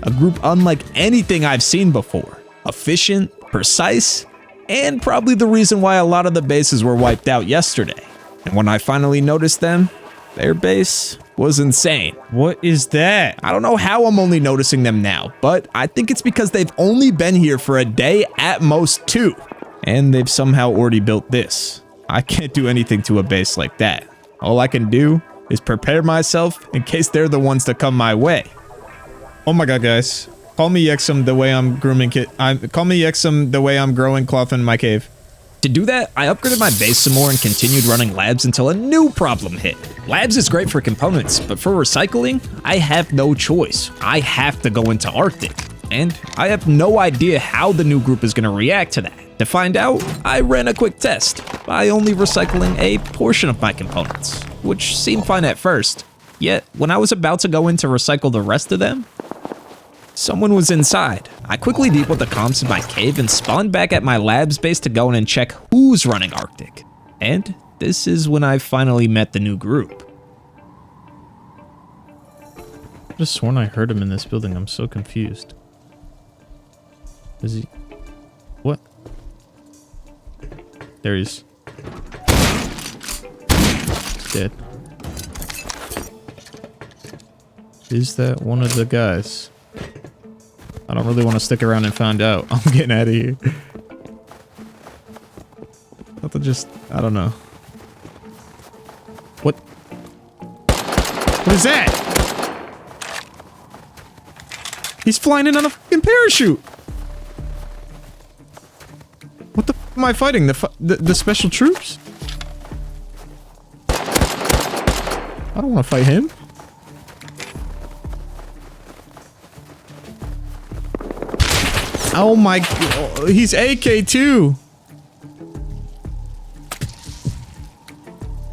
A group unlike anything I've seen before. Efficient, precise, and probably the reason why a lot of the bases were wiped out yesterday. And when I finally noticed them, their base was insane. What is that? I don't know how I'm only noticing them now, but I think it's because they've only been here for a day, at most 2. And they've somehow already built this. I can't do anything to a base like that. All I can do is prepare myself in case they're the ones that come my way. Oh my god, guys. Call me Yexum the way I'm grooming call me Yexum the way I'm growing cloth in my cave. To do that, I upgraded my base some more and continued running labs until a new problem hit. Labs is great for components, but for recycling, I have no choice. I have to go into Arctic. And I have no idea how the new group is going to react to that. To find out, I ran a quick test by only recycling a portion of my components, which seemed fine at first. Yet, when I was about to go in to recycle the rest of them, someone was inside. I quickly debugged the comms in my cave and spawned back at my labs base to go in and check who's running Arctic. And this is when I finally met the new group. I just sworn I heard him in this building. I'm so confused. Is he? What? There he is. Dead. Is that one of the guys? I don't really want to stick around and find out. I'm getting out of here. I don't know. What? What is that? He's flying in on a fucking parachute. What the f am I fighting? The special troops? I don't want to fight him. Oh my, he's AK too.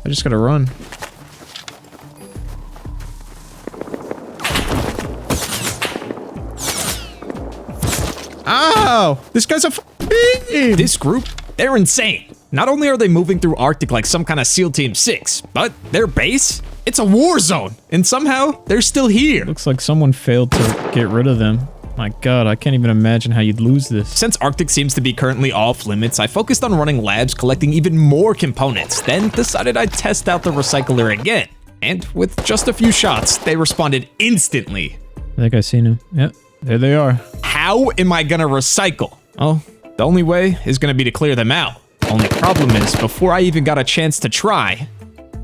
I just gotta run. Ow! This guy's a f***ing... This group, they're insane. Not only are they moving through Arctic like some kind of SEAL Team 6, but their base, it's a war zone. And somehow, they're still here. Looks like someone failed to get rid of them. My god, I can't even imagine how you'd lose this. Since Arctic seems to be currently off limits, I focused on running labs collecting even more components, then decided I'd test out the recycler again. And with just a few shots, they responded instantly. I think I seen him. Yep, there they are. How am I gonna recycle? Oh, the only way is gonna be to clear them out. Only problem is, before I even got a chance to try,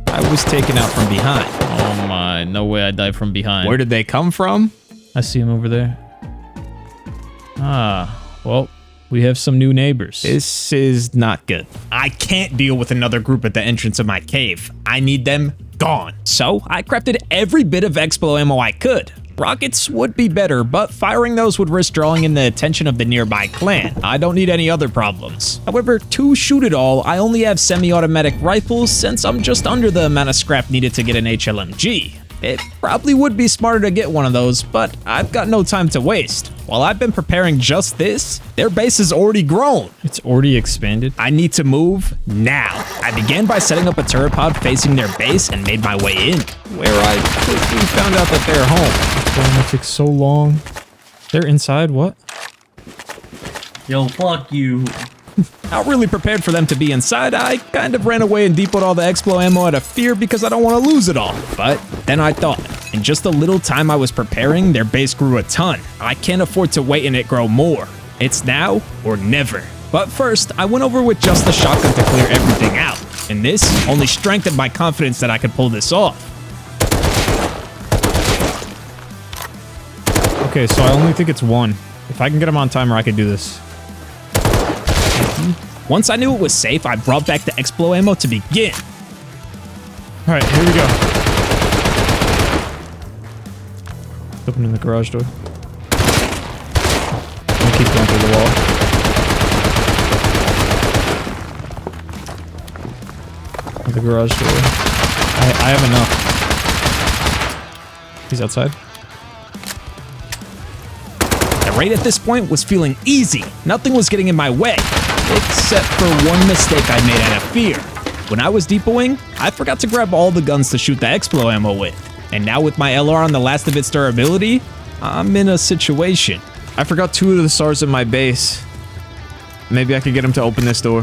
I was taken out from behind. Oh my, no way I died from behind. Where did they come from? I see him over there. Ah, well, we have some new neighbors. This is not good. I can't deal with another group at the entrance of my cave. I need them gone. So I crafted every bit of Explo ammo I could. Rockets would be better, but firing those would risk drawing in the attention of the nearby clan. I don't need any other problems. However, to shoot it all, I only have semi-automatic rifles since I'm just under the amount of scrap needed to get an HLMG. It probably would be smarter to get one of those, but I've got no time to waste. While I've been preparing just this, their base has already grown. It's already expanded. I need to move now. I began by setting up a turret pod facing their base and made my way in, where I quickly found out that they're home. Damn, that took so long. They're inside, what? Yo, fuck you. Not really prepared for them to be inside, I kind of ran away and depoted all the Explo ammo out of fear because I don't want to lose it all. But then I thought, in just a little time I was preparing, their base grew a ton. I can't afford to wait and it grow more. It's now or never. But first, I went over with just the shotgun to clear everything out. And this only strengthened my confidence that I could pull this off. Okay, so I only think it's one. If I can get him on timer, I can do this. Once I knew it was safe, I brought back the Explo ammo to begin. All right, here we go. Opening the garage door. I'll keep going through the wall. The garage door. I have enough. He's outside. The raid at this point was feeling easy. Nothing was getting in my way, except for one mistake I made out of fear. When I was depoting, I forgot to grab all the guns to shoot the Explo ammo with. And now with my LR on the last of its durability, I'm in a situation. I forgot 2 of the SARs in my base. Maybe I could get him to open this door.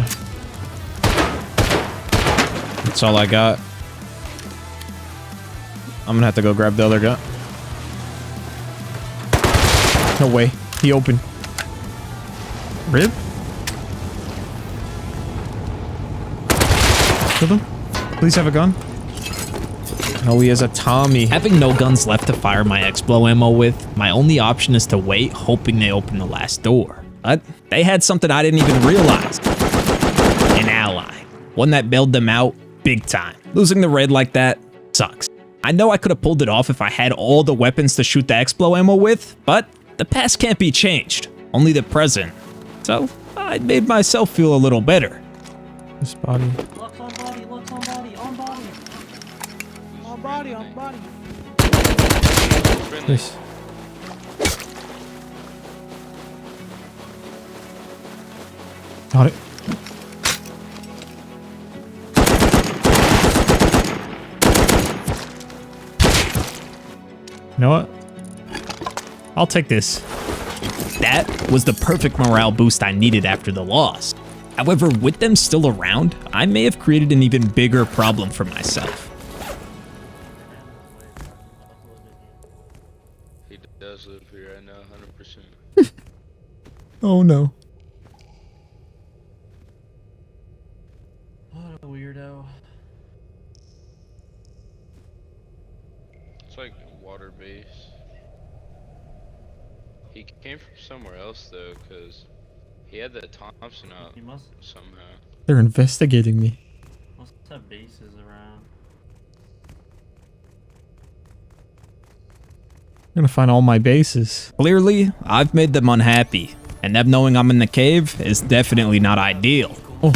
That's all I got. I'm gonna have to go grab the other gun. No way. He opened. Rib? Kill him? Please have a gun. Oh, he has a Tommy. Having no guns left to fire my Explo ammo with, my only option is to wait, hoping they open the last door. But they had something I didn't even realize. An ally. One that bailed them out big time. Losing the raid like that sucks. I know I could have pulled it off if I had all the weapons to shoot the Explo ammo with, but the past can't be changed, only the present. So I made myself feel a little better. This body. Lux on body, Lux on body, on body. On body, on body. This. Got it. You know what? I'll take this. That was the perfect morale boost I needed after the loss. However, with them still around, I may have created an even bigger problem for myself. He does live here, I know, 100%. Oh no. What a weirdo. It's like water base. He came from somewhere else though, cause he had that Thompson up He must somehow. They're investigating me. have bases around. I'm gonna find all my bases. Clearly, I've made them unhappy, and them knowing I'm in the cave is definitely not ideal. Oh.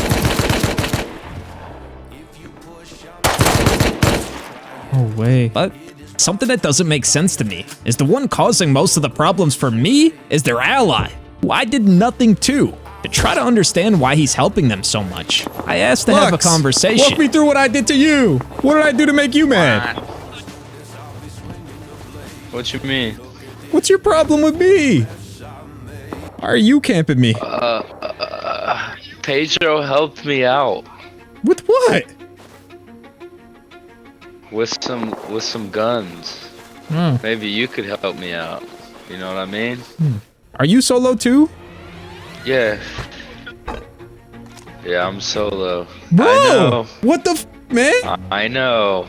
No way. But something that doesn't make sense to me is the one causing most of the problems for me is their ally, who I did nothing to try to understand why he's helping them so much. I asked to have a conversation. Walk me through what I did to you. What did I do to make you mad? What you mean? What's your problem with me? Why are you camping me? Pedro helped me out With what? with some guns. Maybe you could help me out. You know what I mean? Are you solo too? Yeah. Yeah, I'm solo. Bro, I know. what the man? I know.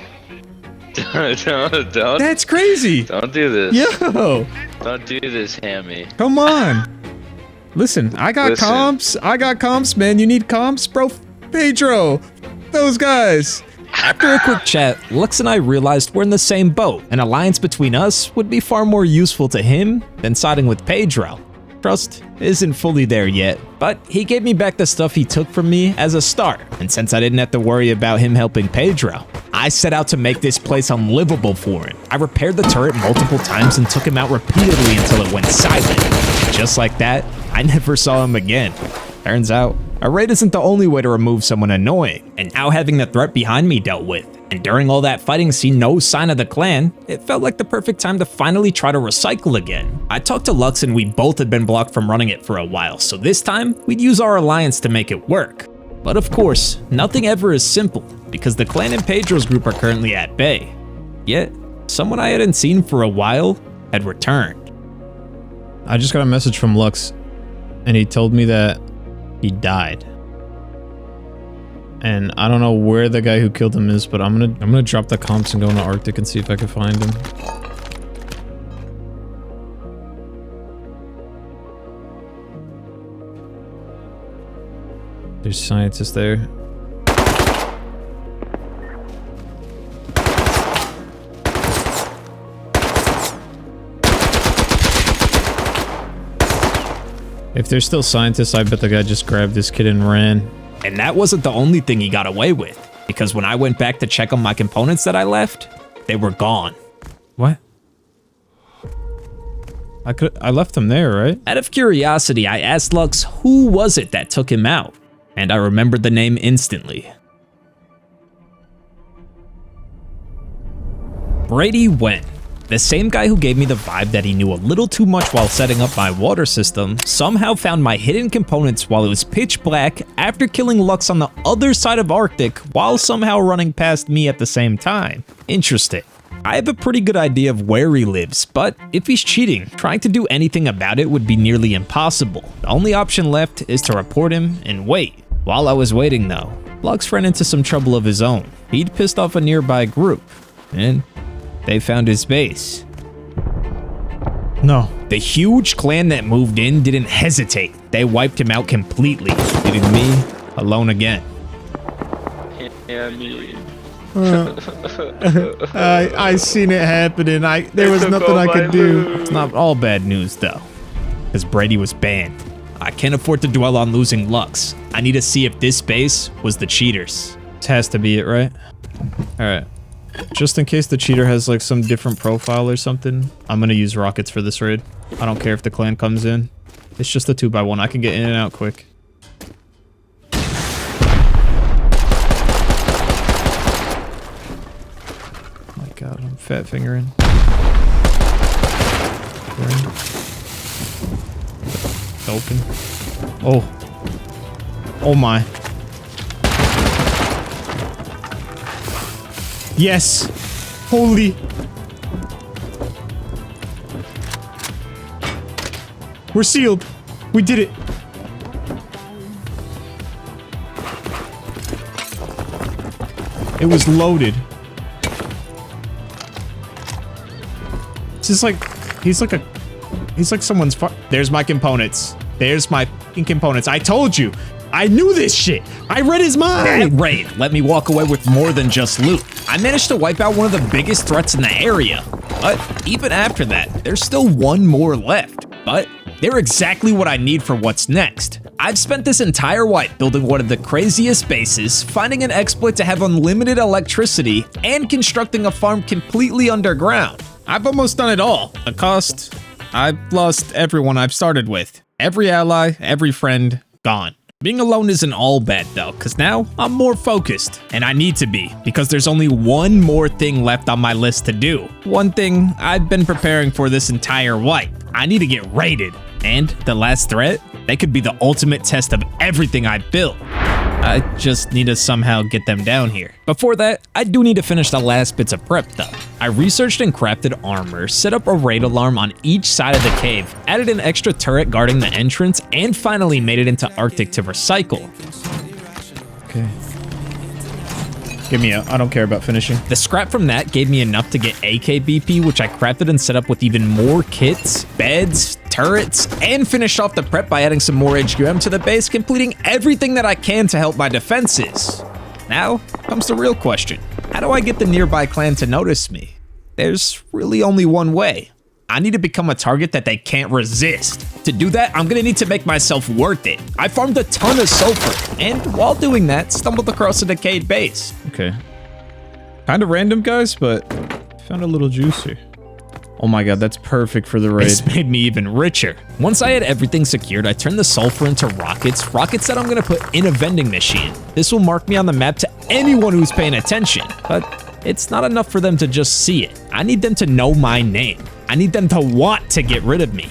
don't. That's crazy. Don't do this. Yo, Don't do this, Hammy. come on. Listen, I got comps. I got comps, man. You need comps, bro? Pedro, those guys. After a quick chat, Lux and I realized we're in the same boat. An alliance between us would be far more useful to him than siding with Pedro. Trust isn't fully there yet, but he gave me back the stuff he took from me as a start, and since I didn't have to worry about him helping Pedro, I set out to make this place unlivable for him. I repaired the turret multiple times and took him out repeatedly until it went silent. Just like that, I never saw him again. Turns out, a raid isn't the only way to remove someone annoying, and now having the threat behind me dealt with, and during all that fighting see no sign of the clan, it felt like the perfect time to finally try to recycle again. I talked to Lux and we both had been blocked from running it for a while, so this time, we'd use our alliance to make it work. But of course, nothing ever is simple, because the clan and Pedro's group are currently at bay. Yet, someone I hadn't seen for a while had returned. I just got a message from Lux, and he told me that he died. And I don't know where the guy who killed him is, but I'm gonna drop the comps and go into Arctic and see if I can find him. There's scientists there. If there's still scientists, I bet the guy just grabbed this kid and ran. And that wasn't the only thing he got away with, because when I went back to check on my components that I left, they were gone. What? I left them there, right? Out of curiosity, I asked Lux who was it that took him out, and I remembered the name instantly. Brady Wen. The same guy who gave me the vibe that he knew a little too much while setting up my water system, somehow found my hidden components while it was pitch black after killing Lux on the other side of Arctic while somehow running past me at the same time. Interesting. I have a pretty good idea of where he lives, but if he's cheating, trying to do anything about it would be nearly impossible. The only option left is to report him and wait. While I was waiting though, Lux ran into some trouble of his own. He'd pissed off a nearby group, and they found his base. No. The huge clan that moved in didn't hesitate. They wiped him out completely, leaving me alone again. Yeah, me. I seen it happening. There was nothing I could do. It's not all bad news though, because Brady was banned. I can't afford to dwell on losing Lux. I need to see if this base was the cheaters. This has to be it, right? All right. Just in case the cheater has like some different profile or something, I'm gonna use rockets for this raid. I don't care if the clan comes in. It's just a 2x1. I can get in and out quick. Oh my god, I'm fat fingering. Open. Oh. Oh my. Yes! Holy! We're sealed! We did it! It was loaded. This is like... He's like someone's There's my components. There's my fucking components. I told you! I knew this shit! I read his mind! That raid let me walk away with more than just loot. I managed to wipe out one of the biggest threats in the area. But even after that, there's still one more left. But they're exactly what I need for what's next. I've spent this entire wipe building one of the craziest bases, finding an exploit to have unlimited electricity, and constructing a farm completely underground. I've almost done it all. The cost, I've lost everyone I've started with. Every ally, every friend, gone. Being alone isn't all bad though, because now I'm more focused, and I need to be, because there's only one more thing left on my list to do. One thing I've been preparing for this entire wipe. I need to get raided. And the last threat, they could be the ultimate test of everything I built. I just need to somehow get them down here. Before that, I do need to finish the last bits of prep though. I researched and crafted armor, set up a raid alarm on each side of the cave, added an extra turret guarding the entrance, and finally made it into Arctic to recycle. Okay. Give me I don't care about finishing. The scrap from that gave me enough to get AKBP, which I crafted and set up with even more kits, beds, turrets, and finished off the prep by adding some more HQM to the base, completing everything that I can to help my defenses. Now comes the real question. How do I get the nearby clan to notice me? There's really only one way. I need to become a target that they can't resist. To do that, I'm gonna need to make myself worth it. I farmed a ton of sulfur, and while doing that, stumbled across a decayed base. Okay. Kind of random, guys, but found a little juice here. Oh my god, that's perfect for the raid. This made me even richer. Once I had everything secured, I turned the sulfur into rockets that I'm gonna put in a vending machine. This will mark me on the map to anyone who's paying attention, but it's not enough for them to just see it. I need them to know my name. I need them to want to get rid of me.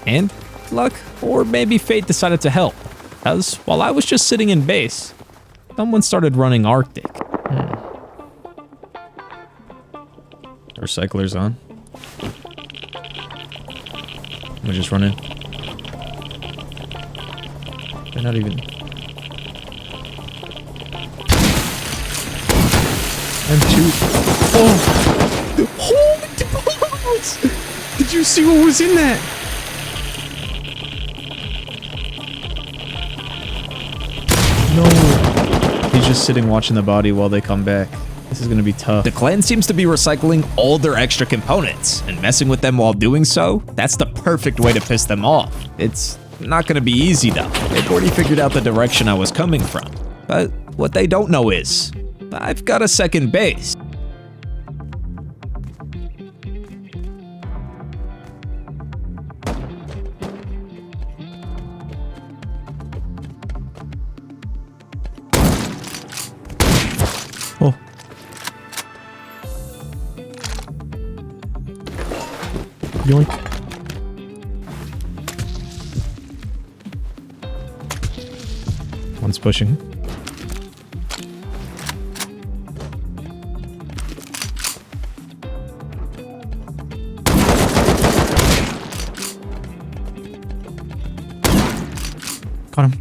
And luck, or maybe fate, decided to help. Because while I was just sitting in base, someone started running Arctic. Recycler's on. I'm gonna just run in. They're not even... M2. Oh! Holy balls! Did you see what was in that? No. He's just sitting watching the body while they come back. This is gonna be tough. The clan seems to be recycling all their extra components, and messing with them while doing so, that's the perfect way to piss them off. It's not gonna be easy though. They've already figured out the direction I was coming from. But what they don't know is, I've got a second base. Oh. Yoink. One's pushing. Got him.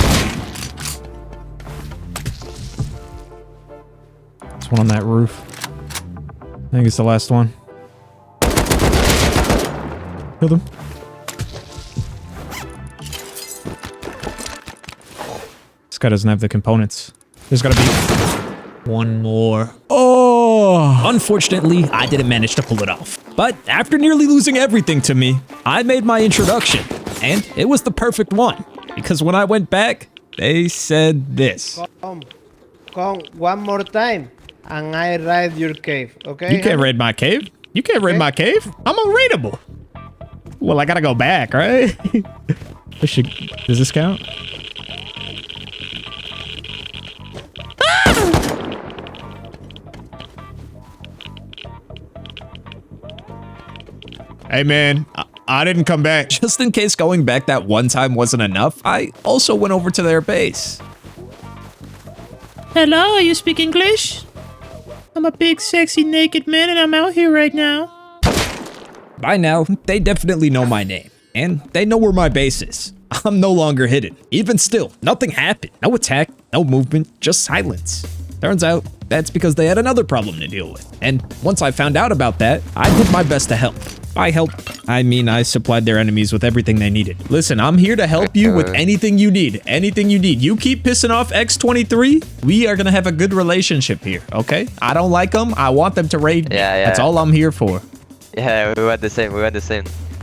There's one on that roof. I think it's the last one. Killed him. This guy doesn't have the components. There's gotta be one more. Oh! Unfortunately, I didn't manage to pull it off. But after nearly losing everything to me, I made my introduction. And it was the perfect one. Because when I went back, they said this. Come one more time, and I raid your cave, okay? You can't raid my cave. You can't raid my cave. I'm unraidable. Well, I gotta go back, right? Does this count? Hey, man. I didn't come back. Just in case going back that one time wasn't enough, I also went over to their base. Hello, you speak English? I'm a big, sexy, naked man and I'm out here right now. By now, they definitely know my name, and they know where my base is. I'm no longer hidden. Even still, nothing happened. No attack, no movement, just silence. Turns out, that's because they had another problem to deal with. And once I found out about that, I did my best to help. By help, I mean I supplied their enemies with everything they needed. Listen, I'm here to help you with anything you need. Anything you need. You keep pissing off X23, we are gonna have a good relationship here, okay? I don't like them. I want them to raid me. Yeah. That's all I'm here for. Yeah, we want the same.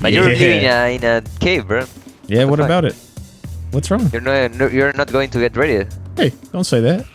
But you're living in a cave, bro. Yeah, what about it? What's wrong? You're not going to get ready. Hey, don't say that.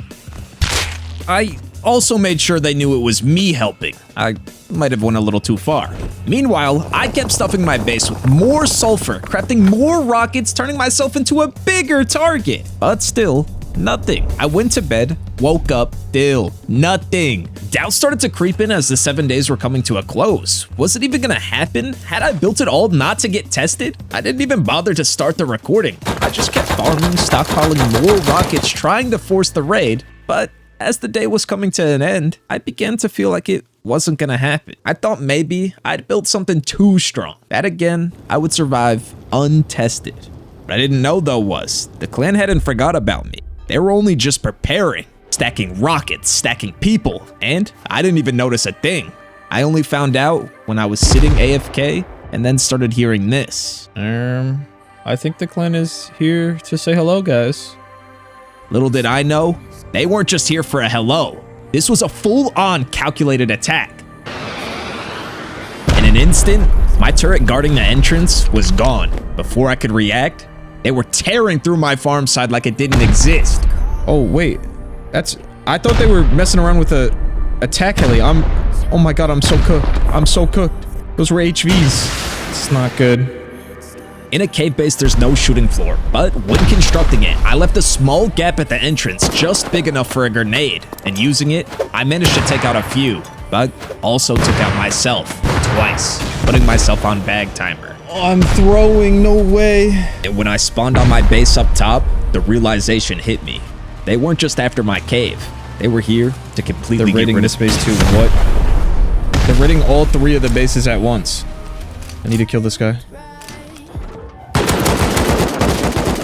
I also made sure they knew it was me helping. I might have went a little too far. Meanwhile, I kept stuffing my base with more sulfur, crafting more rockets, turning myself into a bigger target. But still, nothing. I went to bed, woke up, still nothing. Doubt started to creep in as the 7 days were coming to a close. Was it even gonna happen? Had I built it all not to get tested? I didn't even bother to start the recording. I just kept farming, stockpiling more rockets, trying to force the raid, but as the day was coming to an end, I began to feel like it wasn't gonna happen. I thought maybe I'd built something too strong. That again, I would survive untested. What I didn't know though was, the clan hadn't forgot about me. They were only just preparing, stacking rockets, stacking people, and I didn't even notice a thing. I only found out when I was sitting AFK and then started hearing this. I think the clan is here to say hello, guys. Little did I know, They weren't just here for a hello. This was a full-on calculated attack. In an instant, my turret guarding the entrance was gone. Before I could react, they were tearing through my farm side like it didn't exist. Oh, wait. I thought they were messing around with a attack heli. Oh my god, I'm so cooked. I'm so cooked. Those were HVs. It's not good. In a cave base, there's no shooting floor, but when constructing it, I left a small gap at the entrance just big enough for a grenade, and using it, I managed to take out a few, but also took out myself twice, putting myself on bag timer. Oh, I'm throwing, no way. And when I spawned on my base up top, the realization hit me. They weren't just after my cave. They were here to completely They're raiding get rid this of base too. What? They're raiding all 3 of the bases at once. I need to kill this guy.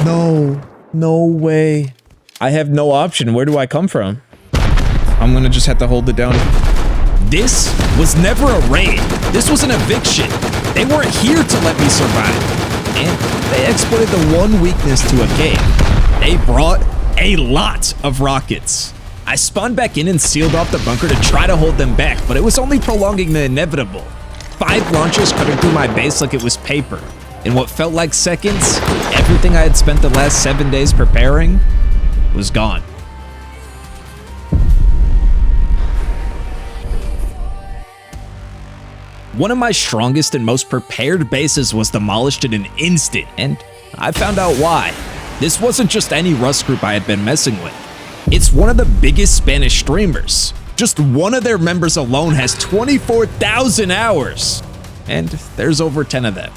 No. No way. I have no option. Where do I come from? I'm gonna just have to hold it down. This was never a raid. This was an eviction. They weren't here to let me survive. And they exploited the one weakness to a cave. They brought a lot of rockets. I spawned back in and sealed off the bunker to try to hold them back, but it was only prolonging the inevitable. 5 launchers cutting through my base like it was paper. In what felt like seconds, everything I had spent the last 7 days preparing was gone. One of my strongest and most prepared bases was demolished in an instant, and I found out why. This wasn't just any Rust group I had been messing with. It's one of the biggest Spanish streamers. Just one of their members alone has 24,000 hours, and there's over 10 of them.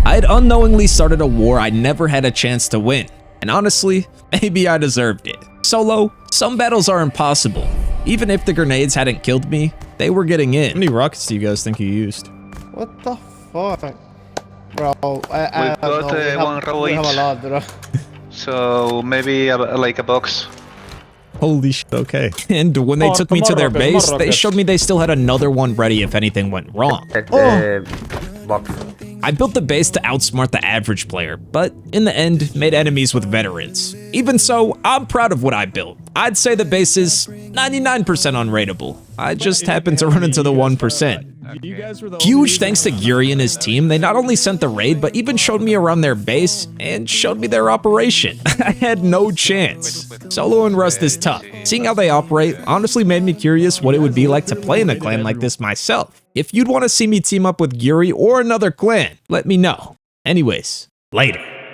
I had unknowingly started a war I never had a chance to win, and honestly, maybe I deserved it. Solo, some battles are impossible. Even if the grenades hadn't killed me, they were getting in. How many rockets do you guys think you used? What the fuck? Bro, we have a lot, bro. So maybe like a box. Holy shit, okay. And when they took me to their base, they showed me they still had another one ready if anything went wrong. I built the base to outsmart the average player, but in the end, made enemies with veterans. Even so, I'm proud of what I built. I'd say the base is 99% unrateable. I just happened to run into the 1%. Huge thanks to Yuri and his team. They not only sent the raid, but even showed me around their base and showed me their operation. I had no chance. Solo and Rust is tough. Seeing how they operate honestly made me curious what it would be like to play in a clan like this myself. If you'd want to see me team up with Yuri or another clan, let me know. Anyways, later.